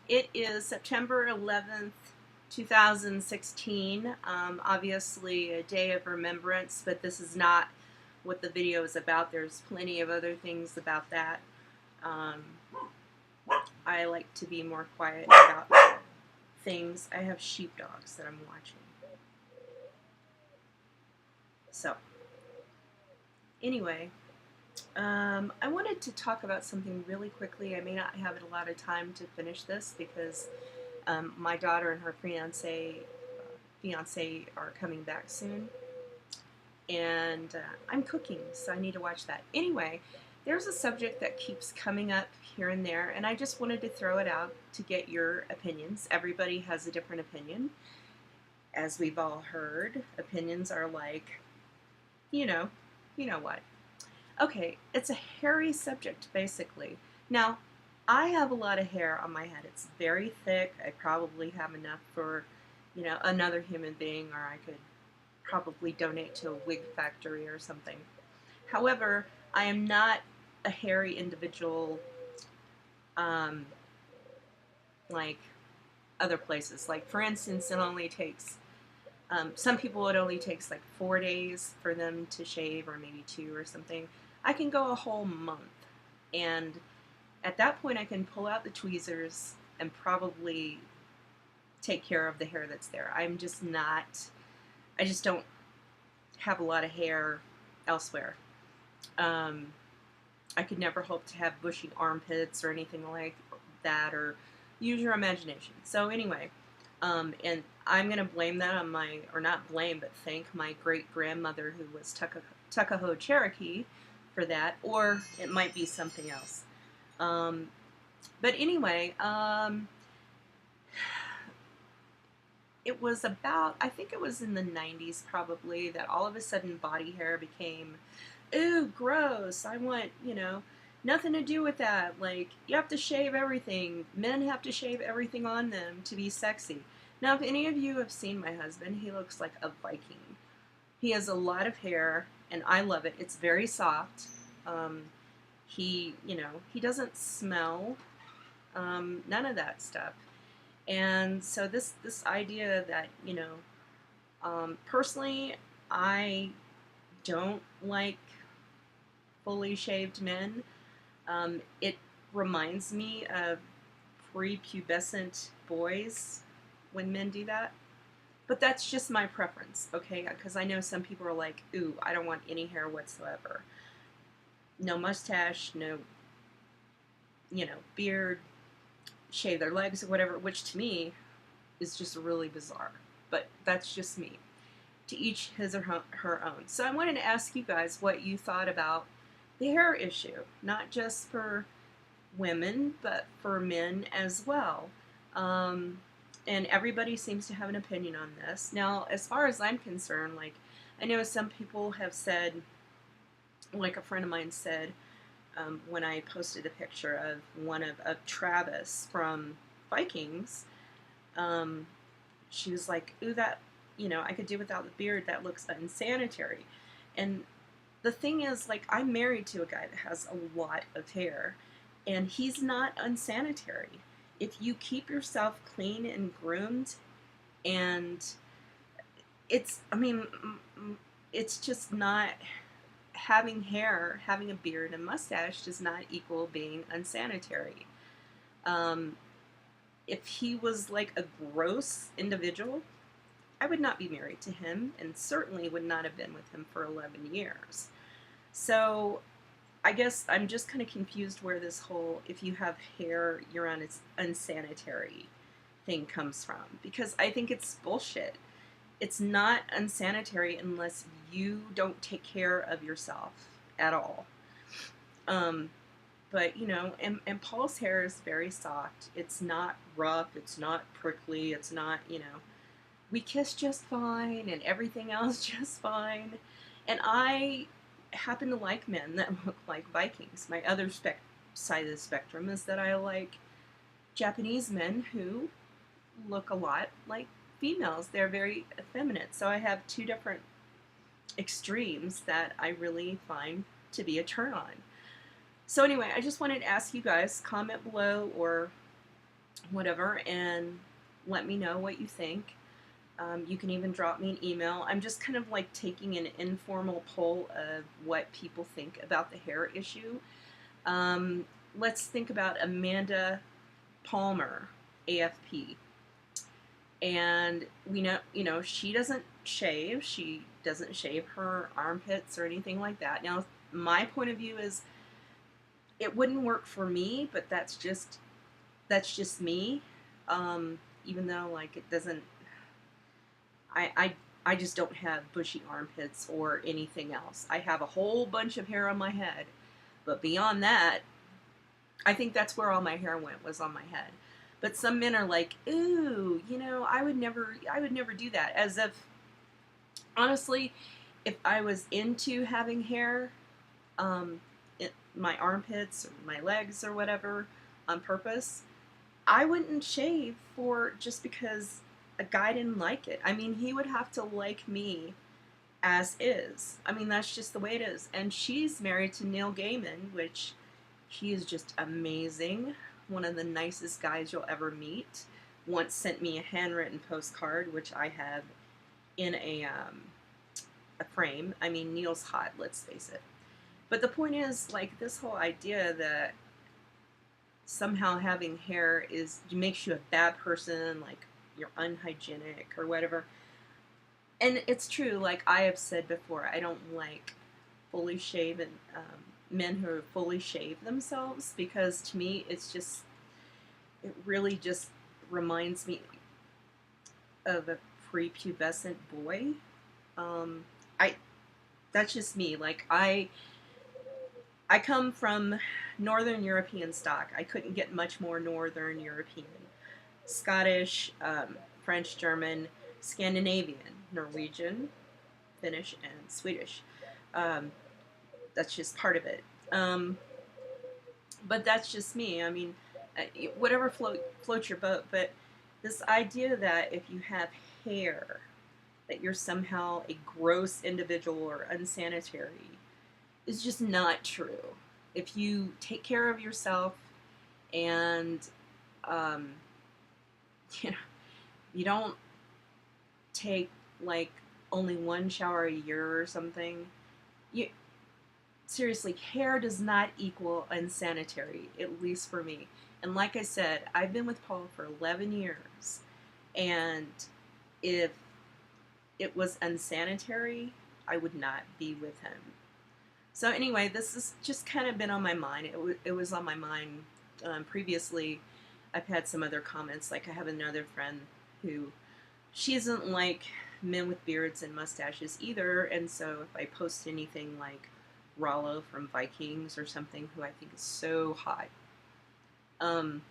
It is September 11th, 2016. Obviously, a day of remembrance, but this is not what the video is about. There's plenty of other things about that. Um, I like to be more quiet about things. I have sheepdogs that I'm watching. So, anyway, I wanted to talk about something really quickly. I may not have a lot of time to finish this because my daughter and her fiance are coming back soon, and I'm cooking, so I need to watch that. Anyway, there's a subject that keeps coming up here and there, and I just wanted to throw it out to get your opinions. Everybody has a different opinion. As we've all heard, opinions are like, you know, you know what. Okay, it's a hairy subject, basically. Now, I have a lot of hair on my head. It's very thick. I probably have enough for, another human being, or I could probably donate to a wig factory or something. However, I am not a hairy individual um, like other places. Like, for instance, it only takes, some people it only takes like 4 days for them to shave, or maybe 2 or something. I can go a whole month. And at that point, I can pull out the tweezers and probably take care of the hair that's there. I just don't have a lot of hair elsewhere. Um, I could never hope to have bushy armpits or anything like that, or use your imagination. So anyway, and I'm going to blame that on or not blame, but thank my great-grandmother, who was Tuckahoe Cherokee, for that, or it might be something else. But anyway, it was about, I think it was in the 90s probably, that all of a sudden body hair became, ooh, gross. I want, nothing to do with that. Like, you have to shave everything. Men have to shave everything on them to be sexy. Now, if any of you have seen my husband, he looks like a Viking. He has a lot of hair, and I love it. It's very soft. He doesn't smell, none of that stuff. And so this idea that, personally, I don't like fully shaved men. It reminds me of prepubescent boys when men do that. But that's just my preference, okay? Because I know some people are like, ooh, I don't want any hair whatsoever. No mustache, no, beard, shave their legs or whatever, which to me is just really bizarre. But that's just me. To each his or her own. So I wanted to ask you guys what you thought about the hair issue, not just for women, but for men as well. And everybody seems to have an opinion on this. Now, as far as I'm concerned, like, I know some people have said, like a friend of mine said, when I posted a picture of of Travis from Vikings, she was like, ooh, that, I could do without the beard, that looks unsanitary. And the thing is, like, I'm married to a guy that has a lot of hair, and he's not unsanitary. If you keep yourself clean and groomed, and it's just not, having hair, having a beard and mustache does not equal being unsanitary. Um, if he was like a gross individual, I would not be married to him, and certainly would not have been with him for 11 years. So I guess I'm just kind of confused where this whole, if you have hair, you're unsanitary thing comes from. Because I think it's bullshit. It's not unsanitary unless you don't take care of yourself at all. But, and Paul's hair is very soft. It's not rough. It's not prickly. It's not, we kiss just fine and everything else just fine. And I happen to like men that look like Vikings. My other side of the spectrum is that I like Japanese men who look a lot like females. They're very effeminate. So I have two different extremes that I really find to be a turn on. So anyway, I just wanted to ask you guys, comment below or whatever, and let me know what you think. You can even drop me an email. I'm just kind of like taking an informal poll of what people think about the hair issue. Um, let's think about Amanda Palmer, AFP. And we know, she doesn't shave. She doesn't shave her armpits or anything like that. Now, my point of view is it wouldn't work for me, but that's just me. Even though like it doesn't, I just don't have bushy armpits or anything else. I have a whole bunch of hair on my head, but beyond that, I think that's where all my hair went, was on my head. But some men are like, ooh, I would never do that. As if, honestly, if I was into having hair, um, my armpits or my legs or whatever on purpose, I wouldn't shave for just because a guy didn't like it. I mean, he would have to like me as is. I mean, that's just the way it is. And she's married to Neil Gaiman, which he is just amazing. One of the nicest guys you'll ever meet. Once sent me a handwritten postcard, which I have in a frame. I mean, Neil's hot, let's face it. But the point is, like, this whole idea that somehow having hair makes you a bad person, like you're unhygienic or whatever. And it's true, like I have said before, I don't like fully shaven men who fully shave themselves, because to me it really just reminds me of a prepubescent boy. I That's just me. Like I come from Northern European stock. I couldn't get much more Northern European. Scottish, French, German, Scandinavian, Norwegian, Finnish, and Swedish. Um, that's just part of it. But that's just me. I mean, whatever floats your boat. But this idea that if you have hair, that you're somehow a gross individual or unsanitary is just not true. If you take care of yourself and um, you know, you don't take like only one shower a year or something, you seriously, hair does not equal unsanitary, at least for me. And like I said, I've been with Paul for 11 years, and if it was unsanitary, I would not be with him. So anyway, this has just kind of been on my mind. It was on my mind previously. I've had some other comments. Like I have another friend who, she isn't like men with beards and mustaches either. And so if I post anything like Rollo from Vikings or something, who I think is so hot, um,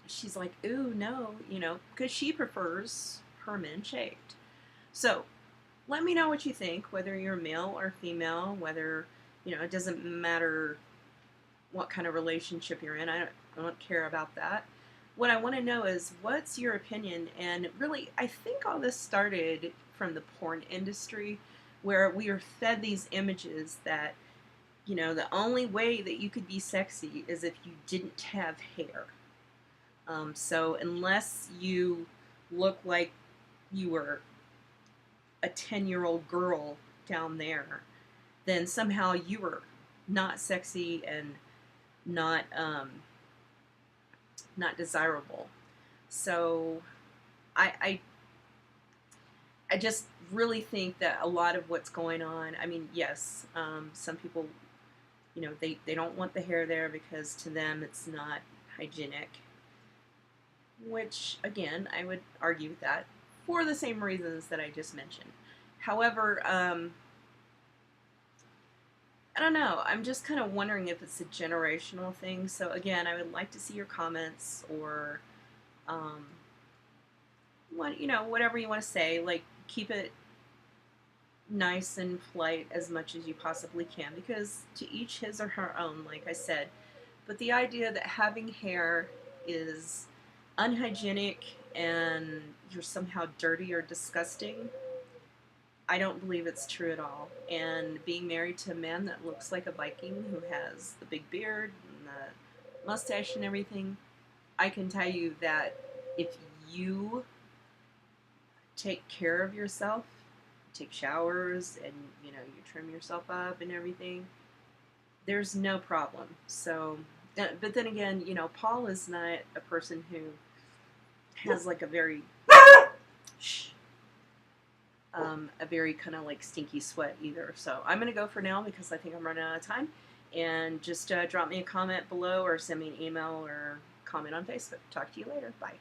she's like, ooh, no, because she prefers her men shaved. So let me know what you think, whether you're male or female, whether, it doesn't matter what kind of relationship you're in. I don't care about that. What I want to know is, what's your opinion? And really, I think all this started from the porn industry, where we are fed these images that, the only way that you could be sexy is if you didn't have hair. So unless you look like you were a 10-year-old girl down there, then somehow you were not sexy and not desirable. So I I just really think that a lot of what's going on. I mean, yes, some people, they don't want the hair there because to them it's not hygienic. Which again, I would argue with that for the same reasons that I just mentioned. However, I don't know. I'm just kind of wondering if it's a generational thing. So again, I would like to see your comments, or um, whatever you want to say. Like, keep it nice and polite as much as you possibly can, because to each his or her own, like I said. But the idea that having hair is unhygienic and you're somehow dirty or disgusting, I don't believe it's true at all. And being married to a man that looks like a Viking, who has the big beard and the mustache and everything, I can tell you that if you take care of yourself, take showers, and you trim yourself up and everything, there's no problem. So, but then again, Paul is not a person who has like a very kind of like stinky sweat either. So I'm gonna go for now because I think I'm running out of time. And just drop me a comment below or send me an email or comment on Facebook. Talk to you later. Bye.